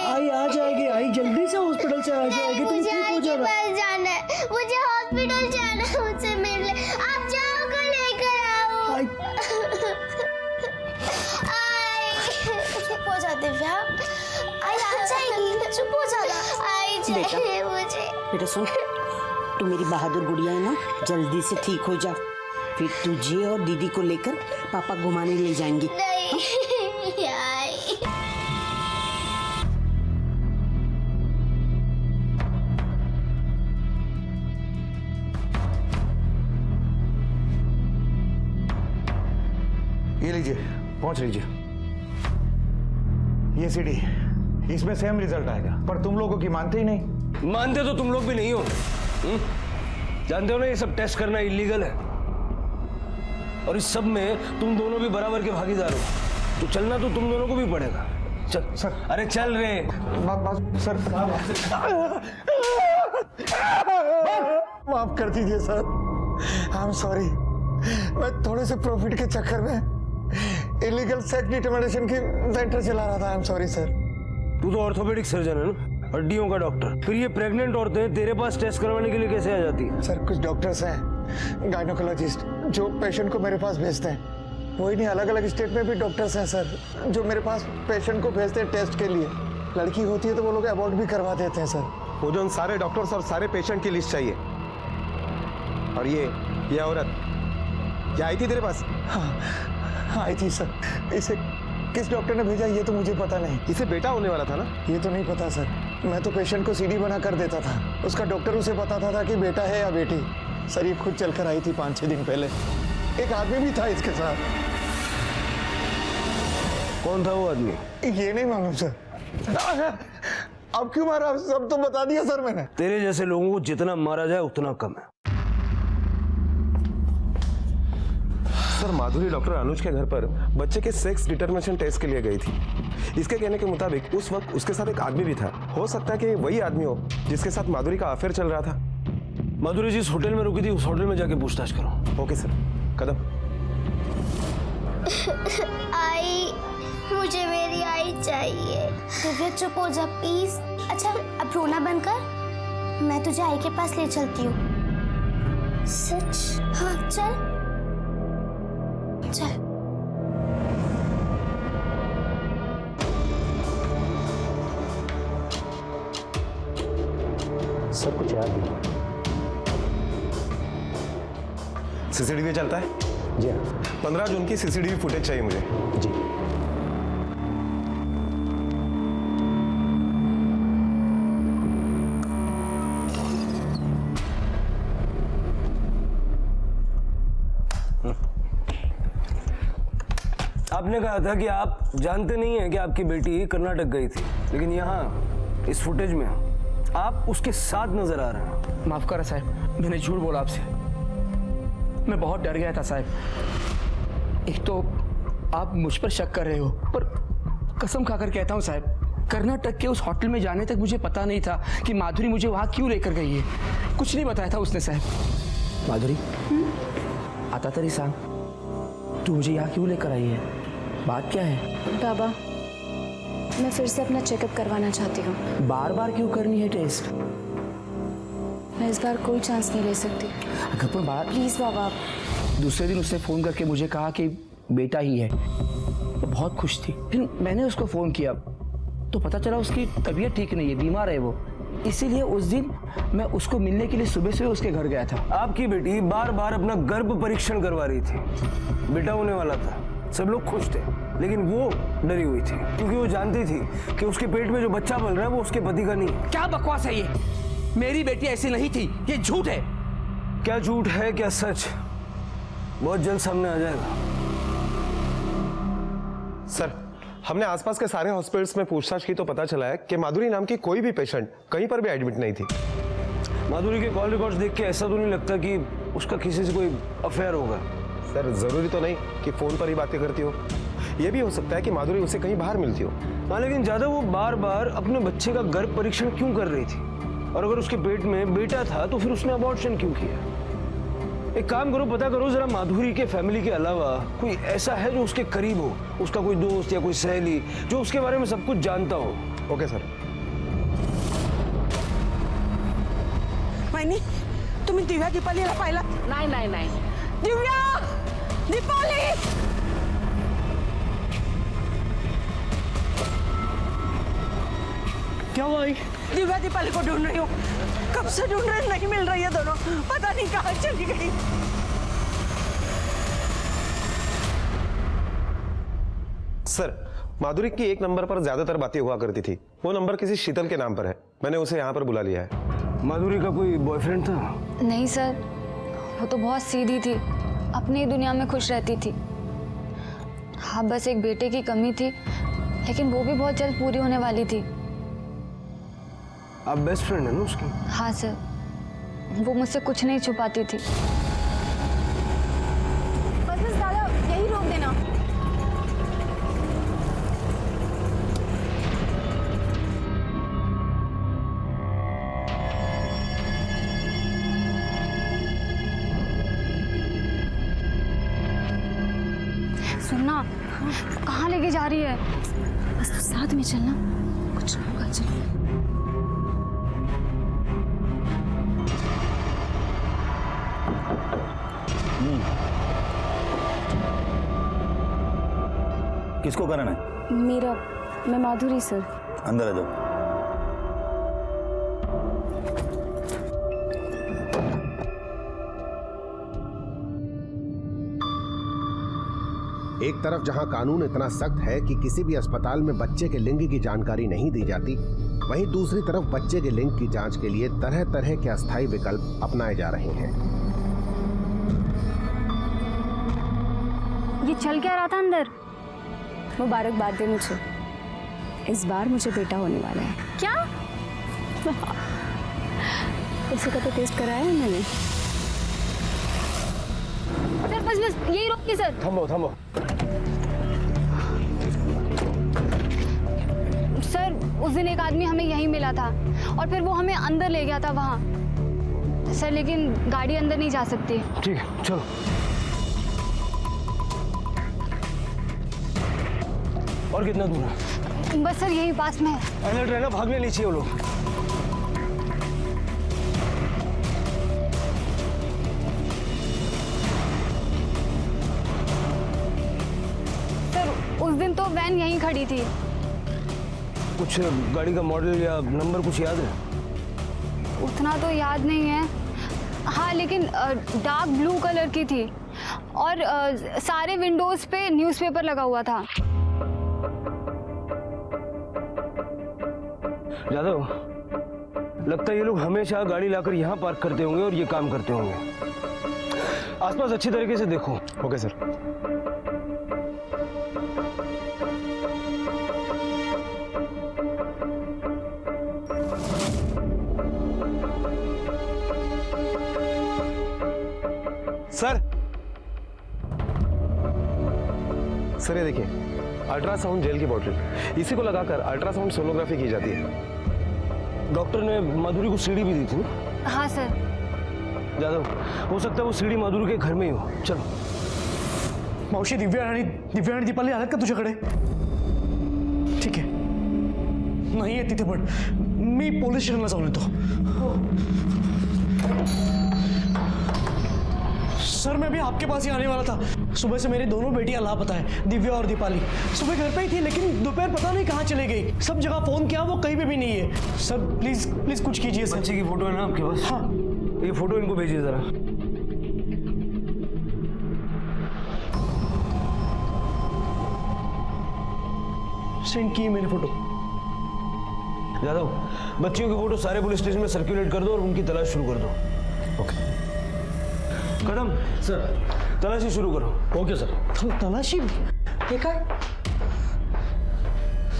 आई आ जाएगी, आई जल्दी से हॉस्पिटल से आ जाएगी। तुम ठीक हो जाना। जाना है, मुझे हॉस्पिटल जाना है, मुझसे मिलने। आप जाओ को लेकर आओ। चुप हो जा दिव्या, आई आ जाएगी। चुप हो जाना, आई जाएगी मुझे। बेटा सुन, तू मेरी बहादुर गुड़िया है ना, जल्दी से ठीक हो जा, फिर तुझे और दीदी को लेकर पापा घुमाने ले जाएंगे। नहीं आई। ये लीजिए, पहुंच लीजिए। ये सीढ़ी, इसमें सेम रिजल्ट आएगा, पर तुम लोगों की मानते ही नहीं। मानते तो तुम लोग भी नहीं हो। जानते हो ना ये सब टेस्ट करना इलीगल है, और इस सब में तुम दोनों भी बराबर के भागीदार हो, तो चलना तो तुम दोनों को भी पड़ेगा। चल सर। अरे चल रे। सर माफ कर दीजिए सर, आई एम सॉरी। मैं थोड़े से प्रॉफिट के चक्कर में इलीगल सेक्स डिटर्मिनेशन की सेंटर चला रहा था। I am sorry sir. तू तो ऑर्थोपेडिक सर्जन है ना, हड्डियों का डॉक्टर। फिर ये प्रेग्नेंट औरतें तेरे पास टेस्ट करवाने के लिए कैसे आ जाती है? सर कुछ डॉक्टर्स हैं गायनोकोलॉजिस्ट जो पेशेंट को मेरे पास भेजते हैं। वही नहीं, अलग अलग स्टेट में भी डॉक्टर्स हैं सर जो मेरे पास पेशेंट को भेजते हैं टेस्ट के लिए। लड़की होती है तो वो लोग अबॉर्ट भी करवा देते हैं सर। वो जो उन सारे डॉक्टर्स और सारे पेशेंट की लिस्ट चाहिए। और ये औरत क्या आई थी तेरे पास? हाँ आई थी सर। इसे किस डॉक्टर ने भेजा ये तो मुझे पता नहीं। इसे बेटा होने वाला था ना? ये तो नहीं पता सर, मैं तो पेशेंट को सीडी बना कर देता था, उसका डॉक्टर उसे बताता था कि बेटा है या बेटी। सर ये खुद चलकर आई थी 5-6 दिन पहले। एक आदमी भी था इसके साथ। कौन था वो आदमी? ये नहीं मालूम सर। अब क्यों मारा? सब तो बता दिया सर मैंने। तेरे जैसे लोगों को जितना मारा जाए उतना कम है। सर माधुरी डॉक्टर अनुज के घर पर बच्चे के सेक्स डिटर्मिनेशन टेस्ट के लिए गई थी। इसके कहने के मुताबिक उस वक्त उसके साथ एक आदमी भी था। हो सकता है कि वही आदमी हो जिसके साथ माधुरी का अफेयर चल रहा था। माधुरी जिस होटल में रुकी थी उस होटल में जाके पूछताछ करो। Okay sir. कदम। आई, मुझे मेरी आई चाहिए। दिव्या चुप हो जा प्लीज। अच्छा अब रोना बंद कर, मैं तुझे आई के पास ले चलती हूँ। सच? हाँ चल चल। सब कुछ याद है। सीसीटीवी चलता है? जी हाँ। 15 जून की सीसीटीवी फुटेज चाहिए मुझे। जी। आपने कहा था कि आप जानते नहीं हैं कि आपकी बेटी कर्नाटक गई थी, लेकिन यहाँ इस फुटेज में आप उसके साथ नजर आ रहे हैं। माफ करा साहब, मैंने झूठ बोला आपसे। मैं बहुत डर गया था साहब। एक तो आप मुझ पर शक कर रहे हो, पर कसम खाकर कहता हूँ साहब, कर्नाटक के उस होटल में जाने तक मुझे पता नहीं था कि माधुरी मुझे वहाँ क्यों लेकर गई है। कुछ नहीं बताया था उसने साहब। माधुरी, आता तरी सांग, तू मुझे यहाँ क्यों लेकर आई है? बात क्या है? बाबा, मैं फिर से अपना चेकअप करवाना चाहती हूँ। बार बार क्यों करनी है टेस्ट? मैं इस बार कोई चांस नहीं ले सकती। अगर पर बात, प्लीज बाबा। दूसरे दिन उसने फ़ोन करके मुझे कहा कि बेटा ही है। तो बहुत खुश थी। फिर मैंने उसको फ़ोन किया तो पता चला उसकी तबीयत ठीक नहीं है, बीमार है वो। इसीलिए उस दिन मैं उसको मिलने के लिए सुबह से उसके घर गया था। आपकी बेटी बार बार अपना गर्भ परीक्षण करवा रही थी, बेटा होने वाला था, सब लोग खुश थे, लेकिन वो डरी हुई थी क्योंकि वो जानती थी कि उसके पेट में जो बच्चा पल रहा है वो उसके पति का नहीं है। क्या बकवास है ये? मेरी बेटी ऐसी नहीं थी, ये झूठ है। क्या झूठ है क्या सच, बहुत जल्द सामने आ जाएगा। सर, हमने आसपास के सारे हॉस्पिटल्स में पूछताछ की तो पता चला है कि माधुरी नाम की कोई भी पेशेंट कहीं पर भी एडमिट नहीं थी। माधुरी के कॉल रिकॉर्ड्स देख के ऐसा तो नहीं लगता कि उसका किसी से कोई अफेयर होगा। सर, जरूरी तो नहीं कि फोन पर ही बातें करती हो, यह भी हो सकता है कि माधुरी उसे कहीं बाहर मिलती हो। हाँ, लेकिन ज्यादा वो बार बार अपने बच्चे का गर्भ परीक्षण क्यों कर रही थी? और अगर उसके पेट में बेटा था तो फिर उसने अबॉर्शन क्यों किया? एक काम करो, पता करो जरा माधुरी के फैमिली के अलावा कोई ऐसा है जो उसके करीब हो, उसका कोई दोस्त या कोई सहेली जो उसके बारे में सब कुछ जानता हो। Okay sir. वहिनी, तुम्ही दिव्या दीपालीला पाहिला? नाही नाही नाही. दिव्या, दीपाली! क्या हुआ? दिव्या दीपाली को ढूंढ रही हूँ, कब से ढूंढ रहे, नहीं मिल रही है दोनों, पता नहीं कहाँ चली गई। सर, माधुरी की एक नंबर पर ज्यादातर बातें हुआ करती थी। वो नंबर किसी शीतल के नाम पर है, मैंने उसे यहाँ पर बुला लिया है। माधुरी का कोई बॉयफ्रेंड था? नहीं सर, वो तो बहुत सीधी थी, अपनी दुनिया में खुश रहती थी। हाँ, बस एक बेटे की कमी थी, लेकिन वो भी बहुत जल्द पूरी होने वाली थी। आप बेस्ट फ्रेंड है ना उसकी? हाँ सर, वो मुझसे कुछ नहीं छुपाती थी। बस दादा, यही रोक देना। सुनना, कहाँ लेके जा रही है? बस तो साथ में चलना, कुछ नहीं होगा। चल। किसको कराना है? मेरा, मैं माधुरी सर। अंदर आ जाओ। एक तरफ जहां कानून इतना सख्त है कि किसी भी अस्पताल में बच्चे के लिंग की जानकारी नहीं दी जाती, वहीं दूसरी तरफ बच्चे के लिंग की जांच के लिए तरह तरह के अस्थायी विकल्प अपनाए जा रहे हैं। ये चल क्या रहा था अंदर? मुबारकबाद दे मुझे, इस बार मुझे बेटा होने वाला है। क्या? इसी का तो टेस्ट कराया है मैंने। सर बस बस यही रोकिए सर। थम्बो थम्बो। सर, उस दिन एक आदमी हमें यहीं मिला था और फिर वो हमें अंदर ले गया था वहाँ। सर लेकिन गाड़ी अंदर नहीं जा सकती। ठीक है, चलो। और कितना दूर है? बस सर यही पास में है। अलर्ट रहना, भागने नहीं चाहिए वो लोग। सर उस दिन तो वैन यहीं खड़ी थी। कुछ गाड़ी का मॉडल या नंबर कुछ याद है? उतना तो याद नहीं है। हाँ लेकिन डार्क ब्लू कलर की थी और सारे विंडोज पे न्यूज़पेपर लगा हुआ था। यादव, लगता है ये लोग हमेशा गाड़ी लाकर यहाँ पार्क करते होंगे और ये काम करते होंगे। आसपास अच्छी तरीके से देखो। Okay sir. सर, सर ये देखिए, अल्ट्रासाउंड जेल की बोतल, इसी को लगाकर अल्ट्रासाउंड सोनोग्राफी की जाती है। डॉक्टर ने माधुरी को सीढ़ी भी दी थी ना? हाँ सर। जादव, हो सकता है वो सीढ़ी माधुरी के घर में ही हो। चलो। मावशी, दिव्या आणि दीपाली आल्यात का तुझ्याकडे? ठीक आहे, नाही आहे तिथे, पण मी पोलीस स्टेशनला जाऊन येतो। सर, मैं भी आपके पास ही आने वाला था। सुबह से मेरी दोनों बेटियां लापता है, दिव्या और दीपाली। सुबह घर पे ही थी, लेकिन दोपहर पता नहीं कहाँ चले गई। सब जगह फोन किया, वो कहीं पे भी नहीं है। सर प्लीज प्लीज कुछ कीजिए सर। बच्चे की फोटो है ना आपके पास? हाँ। ये फोटो इनको भेजिए जरा। सेंड की मेरी फोटो। यादव, बच्चियों की फोटो सारे पुलिस स्टेशन में सर्कुलेट कर दो और उनकी तलाश शुरू कर दो। ओके कदम सर, तलाशी शुरू करो। Okay sir. तलाशी? ये क्या है?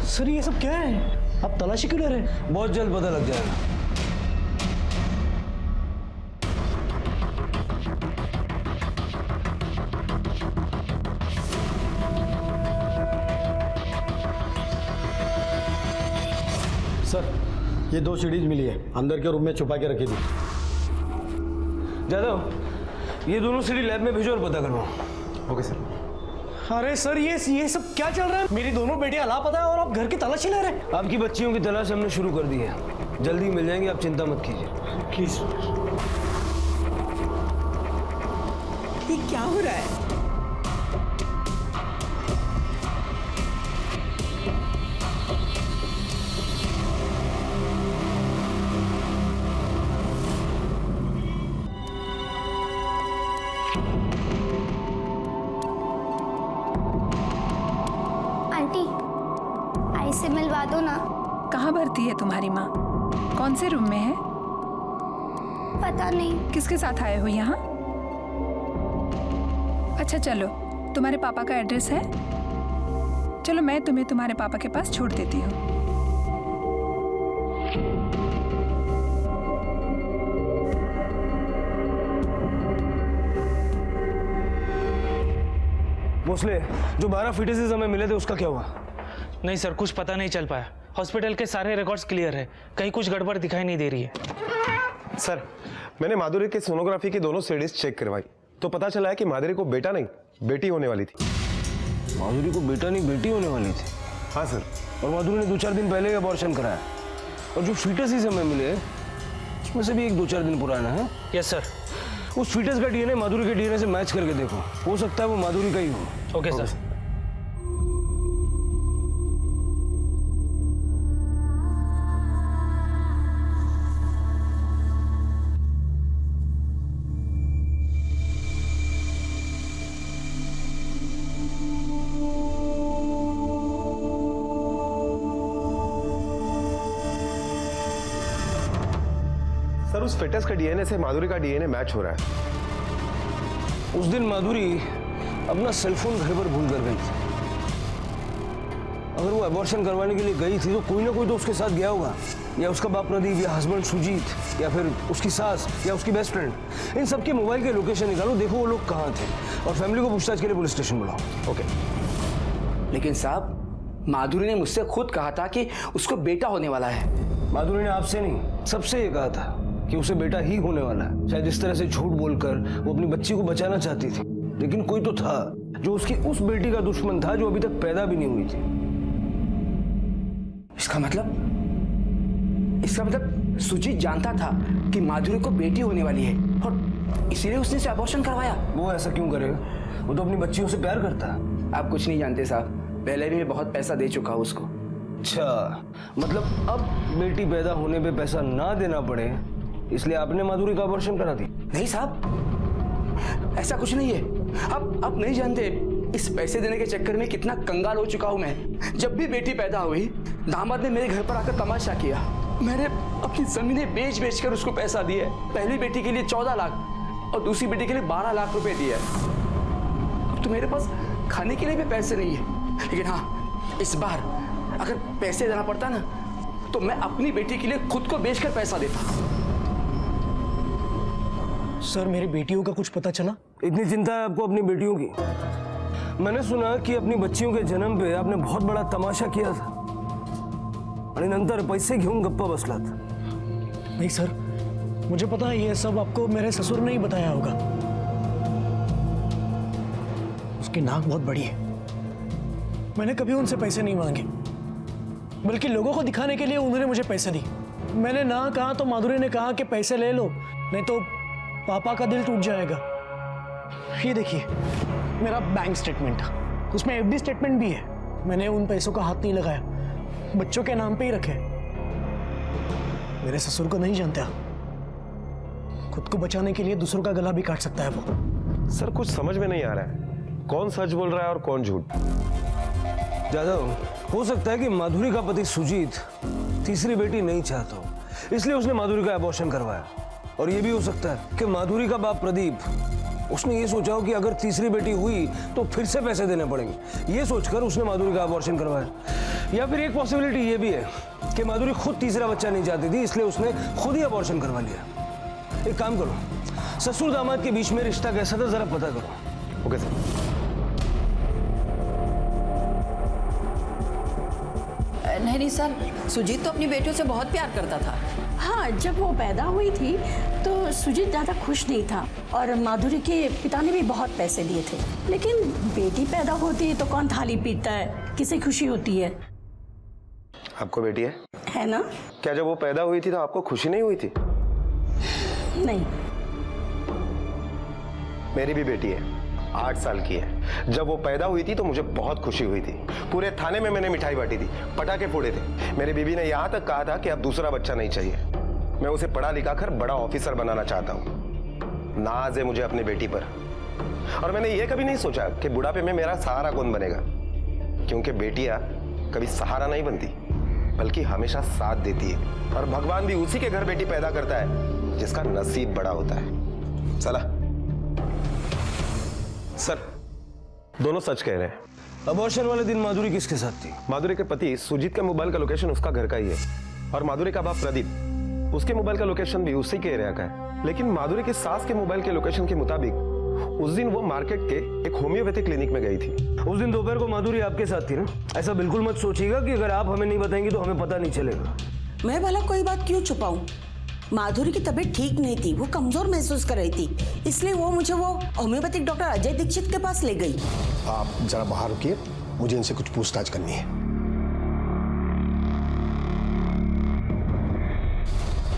सर ये सब क्या है? आप तलाशी क्यों ले रहे हैं? बहुत जल्द पता लग जाएगा। सर, ये 2 सीढ़ीज मिली है, अंदर के रूम में छुपा के रखी थी। जादव, ये दोनों सीढ़ी लैब में भेजो और पता करवाओ। Okay sir. अरे सर, ये सब क्या चल रहा है? मेरी दोनों बेटियां लापता है और आप घर की तलाशी ले रहे हैं? आपकी बच्चियों की तलाश हमने शुरू कर दी है, जल्दी मिल जाएंगी, आप चिंता मत कीजिए। प्लीज। ये क्या हो रहा है? आंटी, आई से मिलवा दो ना। कहाँ भर्ती है तुम्हारी माँ? कौन से रूम में है? पता नहीं। किसके साथ आए हो यहाँ? अच्छा चलो, तुम्हारे पापा का एड्रेस है? चलो मैं तुम्हें तुम्हारे पापा के पास छोड़ देती हूँ। भोसले, जो 12 फीटेसेस हमें मिले थे उसका क्या हुआ? नहीं सर, कुछ पता नहीं चल पाया। हॉस्पिटल के सारे रिकॉर्ड्स क्लियर है, कहीं कुछ गड़बड़ दिखाई नहीं दे रही है। सर, मैंने माधुरी की सोनोग्राफी की दोनों सीढ़ीज चेक करवाई, तो पता चला है कि माधुरी को बेटा नहीं, बेटी होने वाली थी। माधुरी को बेटा नहीं, बेटी होने वाली थी? हाँ सर। और माधुरी ने 2-4 दिन पहले अबॉर्शन कराया, और जो फीटसेस हमें मिले उसमें से भी एक 2-4 दिन पुराना है। Yes sir. उस फीटस का डीएनए माधुरी के डीएनए से मैच करके देखो, हो सकता है वो माधुरी का ही हो। Okay sir. सर, उस फिटस का डीएनए से माधुरी का डीएनए मैच हो रहा है। उस दिन माधुरी अपना सेलफोन घर पर भूल कर गई थी। अगर वो अबॉर्शन करवाने के लिए गई थी तो कोई ना कोई तो उसके साथ गया होगा, या उसका बाप प्रदीप, या हस्बैंड सुजीत, या फिर उसकी सास, या उसकी बेस्ट फ्रेंड। इन सबके मोबाइल के लोकेशन निकालो, देखो वो लोग कहाँ थे, और फैमिली को पूछताछ के लिए पुलिस स्टेशन बुलाओ। ओके। लेकिन साहब, माधुरी ने मुझसे खुद कहा था कि उसको बेटा होने वाला है। माधुरी ने आपसे नहीं, सबसे ये कहा था कि उसे बेटा ही होने वाला है। शायद इस तरह से झूठ बोलकर वो अपनी बच्ची को बचाना चाहती थी, लेकिन कोई तो था जो उसकी उस बेटी का दुश्मन था जो अभी तक पैदा भी नहीं हुई थी। इसका मतलब सुजीत जानता था कि माधुरी को बेटी होने वाली है, और इसीलिए उसने से अबॉर्शन करवाया। वो ऐसा क्यों करेगा? वो तो अपनी बच्चियों से प्यार करता है। आप कुछ नहीं जानते साहब, पहले भी मैं बहुत पैसा दे चुका हूँ उसको। अच्छा, मतलब अब बेटी पैदा होने पे पैसा ना देना पड़े इसलिए आपने माधुरी का अबॉर्शन करा दी? नहीं साहब, ऐसा कुछ नहीं है। आप नहीं जानते इस पैसे देने के चक्कर में कितना कंगाल हो चुका हूं मैं। जब भी बेटी पैदा हुई, दामाद ने मेरे घर पर आकर तमाशा किया। मैंने अपनी जमीनें बेच कर उसको पैसा दिया। पहली बेटी के लिए 14 लाख और दूसरी बेटी के लिए 12 लाख रुपए दिए। अब तो मेरे पास खाने के लिए भी पैसे नहीं है। लेकिन हाँ, इस बार अगर पैसे देना पड़ता ना तो मैं अपनी बेटी के लिए खुद को बेचकर पैसा देता। सर, मेरी बेटियों का कुछ पता चला? इतनी चिंता है आपको अपनी बेटियों की? मैंने सुना कि अपनी बच्चियों के जन्म पे आपने बहुत बड़ा तमाशा किया था आणि नंतर पैसे घेऊन गप्पा बसलात. नहीं सर, मुझे पता है ये सब आपको मेरे ससुर ने ही बताया होगा. उसकी नाक बहुत बड़ी है. मैंने कभी उनसे पैसे नहीं मांगे, बल्कि लोगों को दिखाने के लिए उन्होंने मुझे पैसे दी. मैंने ना कहा तो माधुरी ने कहा कि पैसे ले लो, नहीं तो पापा का दिल टूट जाएगा. ये देखिए मेरा बैंक स्टेटमेंट, उसमें एफडी स्टेटमेंट भी है. मैंने उन पैसों का हाथ नहीं लगाया, बच्चों के नाम पे ही रखे. मेरे ससुर को नहीं जानते आप, खुद को बचाने के लिए दूसरों का गला भी काट सकता है वो. सर कुछ समझ में नहीं आ रहा है, कौन सच बोल रहा है और कौन झूठ. जादव, हो सकता है कि माधुरी का पति सुजीत तीसरी बेटी नहीं चाहता हो, इसलिए उसने माधुरी का अबॉर्शन करवाया. और ये भी हो सकता है कि माधुरी का बाप प्रदीप, उसने ये सोचा हो कि अगर तीसरी बेटी हुई तो फिर से पैसे देने पड़ेंगे, ये सोचकर उसने माधुरी का अबॉर्शन करवाया. या फिर एक पॉसिबिलिटी ये भी है कि माधुरी खुद तीसरा बच्चा नहीं चाहती थी, इसलिए उसने खुद ही अबॉर्शन करवा लिया. एक काम करो, ससुर दामाद के बीच में रिश्ता कैसा था जरा पता करो. Okay sir. नहीं सर, सुजीत तो अपनी बेटियों से बहुत प्यार करता था. हाँ, जब वो पैदा हुई थी तो सुजीत ज़्यादा खुश नहीं था और माधुरी के पिता ने भी बहुत पैसे दिए थे. लेकिन बेटी पैदा होती है तो कौन थाली पीटता है, किसे खुशी होती है. आपको बेटी है ना? क्या जब वो पैदा हुई थी तो आपको खुशी नहीं हुई थी? नहीं. मेरी भी बेटी है, 8 साल की है. जब वो पैदा हुई थी तो मुझे बहुत खुशी हुई थी. पूरे थाने में मैंने मिठाई बांटी थी, पटाखे फोड़े थे. मेरी बीवी ने यहाँ तक कहा था कि अब दूसरा बच्चा नहीं चाहिए. मैं उसे पढ़ा लिखा कर बड़ा ऑफिसर बनाना चाहता हूँ. नाज है मुझे अपनी बेटी पर. और मैंने ये कभी नहीं सोचा कि बुढ़ापे में मेरा सहारा कौन बनेगा, क्योंकि बेटियां कभी सहारा नहीं बनती बल्कि हमेशा साथ देती है. और भगवान भी उसी के घर बेटी पैदा करता है जिसका नसीब बड़ा होता है. चला सर, दोनों सच कह रहे हैं. अबॉर्शन वाले दिन माधुरी किसके साथ थी? माधुरी के पति सुजीत का मोबाइल का लोकेशन उसका घर का ही है, और माधुरी का बाप प्रदीप, उसके मोबाइल का लोकेशन भी उसी के एरिया का है. लेकिन माधुरी की सास के मोबाइल के लोकेशन के मुताबिक उस दिन वो मार्केट के एक होम्योपैथिक क्लिनिक में गई थी. उस दिन दोपहर को माधुरी आपके साथ थी ना? ऐसा बिल्कुल मत सोचिएगा कि अगर आप हमें नहीं बताएंगे तो हमें पता नहीं चलेगा. मैं भला कोई बात क्यों छुपाऊं? माधुरी की तबीयत ठीक नहीं थी, वो कमजोर महसूस कर रही थी, इसलिए वो मुझे वो होम्योपैथिक डॉक्टर अजय दीक्षित के पास ले गई. आप जरा बाहर रुकिए, मुझे इनसे कुछ पूछताछ करनी है.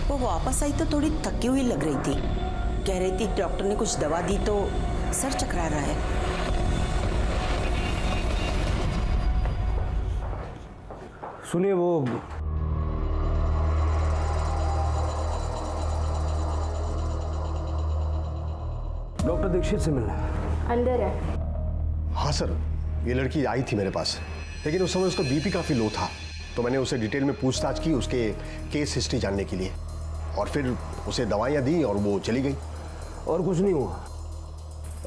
वो वापस आई तो थोड़ी थकी हुई लग रही थी. कह रही थी डॉक्टर ने कुछ दवा दी तो सर चकरा रहा है. सुनिए, वो डॉक्टर दीक्षित से मिलना अंदर है. हाँ सर, ये लड़की आई थी मेरे पास, लेकिन उस समय उसका बीपी काफ़ी लो था, तो मैंने उसे डिटेल में पूछताछ की उसके केस हिस्ट्री जानने के लिए, और फिर उसे दवाइयाँ दी और वो चली गई. और कुछ नहीं हुआ?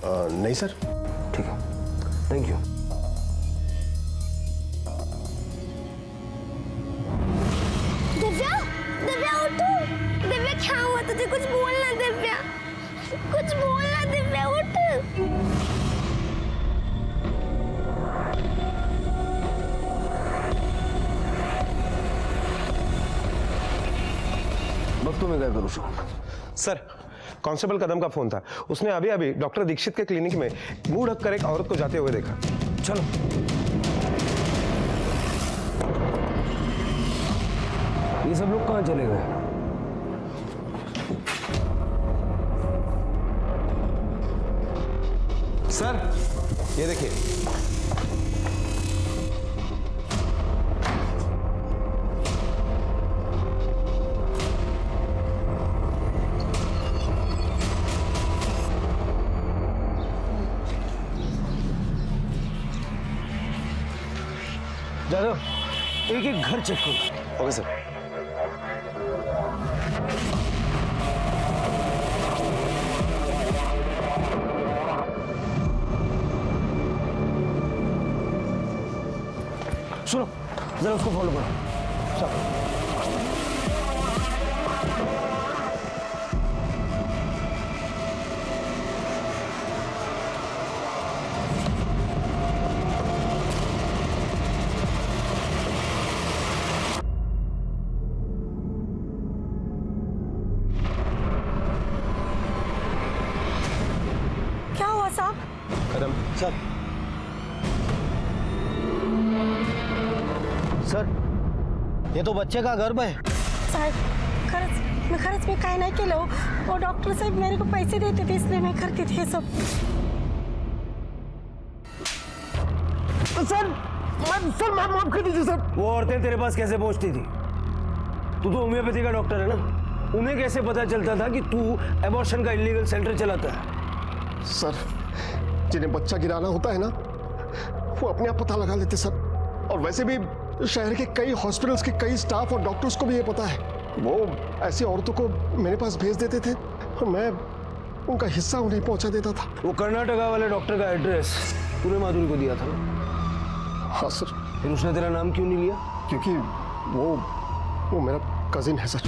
नहीं सर. ठीक है, थैंक यू. दिव्या, दिव्या उठो. दिव्या क्या हुआ तुझे? कुछ बोलना दिव्या, कुछ बोलना दिव्या, उठ. वक्त में क्या करूँ सर? कांस्टेबल कदम का फोन था, उसने अभी अभी डॉक्टर दीक्षित के क्लिनिक में मुंह ढककर एक औरत को जाते हुए देखा. चलो. ये सब लोग कहाँ चले गए? सर ये देखिए. जादव, एक एक घर चेक करो. Okay sir. सुनो, जरा उसको फॉलो करो. चलो. सर सर, ये तो बच्चे का गर्भ है। साहेब खरंच मी काय नाही केलं हो. वो डॉक्टर साहेब मेरे को पैसे देते थे इसलिए मैं करती थी ये सब. सर माफ कर दीजिए सर। वो औरतें तेरे पास कैसे पहुंचती थी? तू तो होम्योपैथी का डॉक्टर है ना, उन्हें कैसे पता चलता था कि तू एबॉर्शन का इलीगल सेंटर चलाता है? सर, जिन्हें बच्चा गिराना होता है ना, वो अपने आप पता लगा लेते सर। और वैसे भी शहर के कई हॉस्पिटल्स के कई स्टाफ और डॉक्टर्स को भी ये पता है। वो ऐसी औरतों को मेरे पास भेज देते थे और मैं उनका हिस्सा उन्हें पहुंचा देता था। वो कर्नाटका वाले डॉक्टर का एड्रेस तूने माधुरी को दिया था ना? हाँ सर। फिर उसने तेरा नाम क्यों नहीं लिया? क्योंकि वो मेरा कजिन है सर।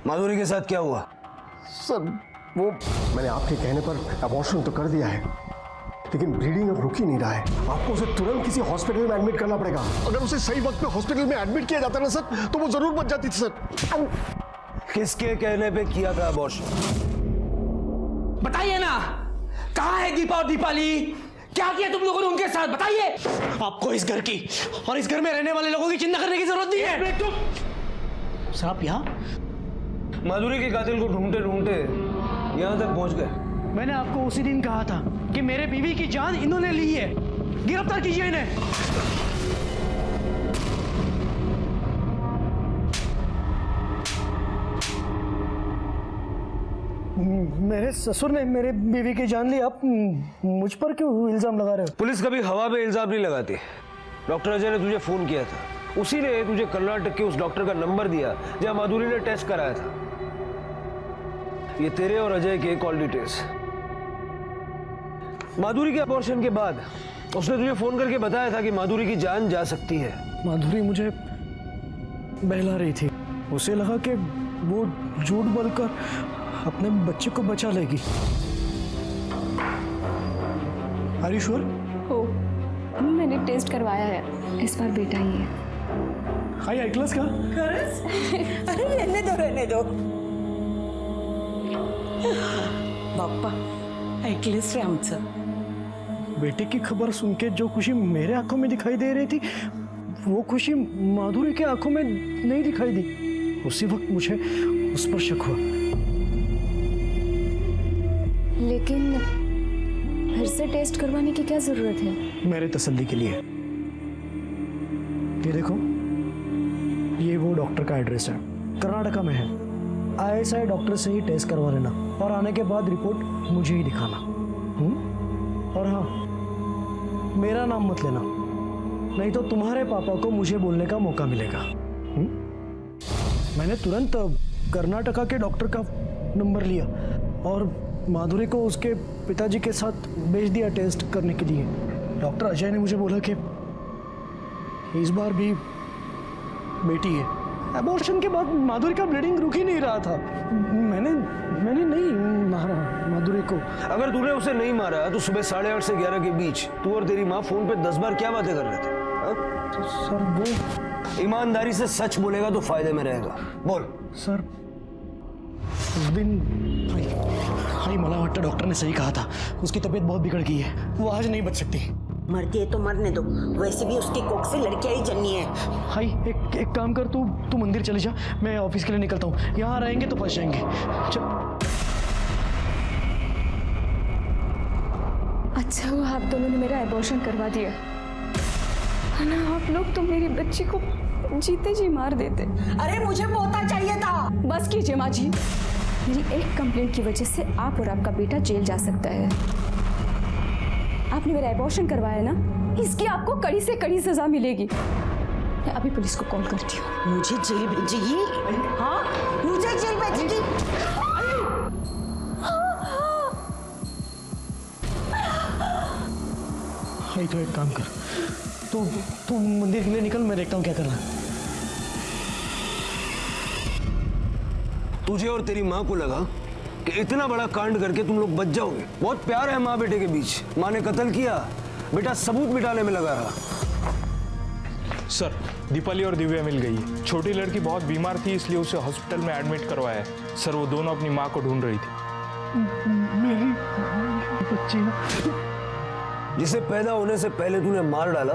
माधुरी के साथ क्या हुआ? सर वो मैंने आपके कहने पर अबॉर्शन तो कर दिया है, लेकिन ब्लीडिंग अब रुक ही नहीं रहा है। आपको उसे तुरंत किसी हॉस्पिटल में एडमिट करना पड़ेगा। अगर उसे सही वक्त पे हॉस्पिटल में एडमिट किया जाता ना सर, तो वो जरूर बच जाती थी सर। किसके कहने पे किया था अबॉर्शन? बताइए ना, कहाँ है दीपा और दीपाली? क्या किया तुम लोगों ने उनके साथ? बताइए। आपको इस घर की और इस घर में रहने वाले लोगों की चिंता करने की जरूरत नहीं है। तुम सर आप यहाँ माधुरी के कातिल को ढूंढते ढूंढते यहाँ तक पहुंच गए। मैंने आपको उसी दिन कहा था कि मेरे बीवी की जान इन्होंने ली है, गिरफ्तार कीजिए इन्हें। मेरे ससुर ने मेरे बीवी की जान ली, आप मुझ पर क्यों इल्जाम लगा रहे हो? पुलिस कभी हवा पे इल्जाम नहीं लगाती। डॉक्टर अजय ने तुझे फोन किया था, उसी ने तुझे कर्नाटक के उस डॉक्टर का नंबर दिया जहां माधुरी ने टेस्ट कराया था। ये तेरे और अजय के कॉल डिटेल्स। माधुरी के अबॉर्शन के बाद उसने तुझे फोन करके बताया था कि माधुरी की जान जा सकती है। माधुरी मुझे बहला रही थी, उसे लगा कि वो झूठ बोलकर अपने बच्चे को बचा लेगी। Are you sure? हो, मैंने टेस्ट करवाया है, इस बार बेटा ही है। हाई क्लास का? अरे रहने दो बाप्पा, ऐकलेस रे आमचं. बेटे की खबर सुन के जो खुशी मेरे आंखों में दिखाई दे रही थी, वो खुशी माधुरी के आंखों में नहीं दिखाई दी। उसी वक्त मुझे उस पर शक हुआ। लेकिन फिर से टेस्ट करवाने की क्या जरूरत है? मेरे तसल्ली के लिए। ये देखो, ये वो डॉक्टर का एड्रेस है, कर्नाटका में है। ISI डॉक्टर से ही टेस्ट करवा लेना और आने के बाद रिपोर्ट मुझे ही दिखाना। और हाँ, मेरा नाम मत लेना, नहीं तो तुम्हारे पापा को मुझे बोलने का मौका मिलेगा। मैंने तुरंत कर्नाटका के डॉक्टर का नंबर लिया और माधुरी को उसके पिताजी के साथ भेज दिया टेस्ट करने के लिए। डॉक्टर अजय ने मुझे बोला कि इस बार भी बेटी है। अबॉर्शन के बाद माधुरी का ब्लीडिंग रुक ही नहीं रहा था। मैंने नहीं मारा माधुरी को। अगर तूने उसे नहीं मारा तो सुबह 8:30 से 11 के बीच तू और तेरी माँ फोन पे 10 बार क्या बातें कर रहे थे? तो सर वो ईमानदारी से सच बोलेगा तो फायदे में रहेगा। बोल। सर उस दिन हाई मला वाटतं डॉक्टर ने सही कहा था, उसकी तबीयत बहुत बिगड़ गई है, वो आज नहीं बच सकती। मरती है तो मरने दो, वैसे भी उसकी कोख से लड़कियां ही जन्नी है। हाई एक काम कर, तू मंदिर चली जा, मैं ऑफिस के लिए निकलता हूँ। यहाँ रहेंगे तो फंस जाएंगे। अच्छा हुआ आप दोनों ने मेरा एबॉर्शन करवा दिया, वरना आप लोग तो मेरी बच्ची को जीते जी मार देते। अरे मुझे पोता चाहिए था। बस कीजिए माँ जी, मेरी एक कंप्लेंट की वजह से आप और आपका बेटा जेल जा सकता है। आपने मेरा एबॉर्शन करवाया ना, इसकी आपको कड़ी से कड़ी सजा मिलेगी। मैं अभी पुलिस को कॉल करती हूँ। मुझे जेल भेजेगी? हाँ, मुझे जेल भेजेगी। हाई तो एक काम कर, तू मंदिर के लिए निकल, मैं देखता हूँ क्या करना। तुझे और तेरी माँ को लगा कि इतना बड़ा कांड करके तुम लोग बच जाओगे। बहुत प्यार है माँ बेटे के बीच। माँ ने कत्ल किया, बेटा सबूत मिटाने में लगा रहा। सर, दीपाली और दिव्या मिल गई है। छोटी लड़की बहुत बीमार थी, इसलिए उसे हॉस्पिटल में एडमिट करवाया है। सर, वो दोनों अपनी माँ को ढूंढ रही थी। मेरी बच्ची जिसे पैदा होने से पहले तूने मार डाला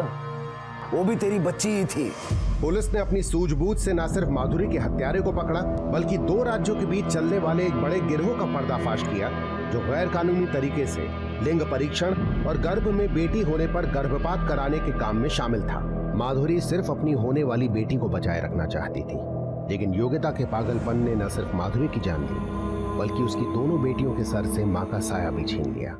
वो भी तेरी बच्ची ही थी। पुलिस ने अपनी सूझबूझ से न सिर्फ माधुरी के हत्यारे को पकड़ा बल्कि 2 राज्यों के बीच चलने वाले एक बड़े गिरोह का पर्दाफाश किया जो गैर कानूनी तरीके से लिंग परीक्षण और गर्भ में बेटी होने पर गर्भपात कराने के काम में शामिल था। माधुरी सिर्फ अपनी होने वाली बेटी को बचाए रखना चाहती थी, लेकिन योगिता के पागलपन ने न सिर्फ माधुरी की जान ली बल्कि उसकी दोनों बेटियों के सर से मां का साया भी छीन लिया।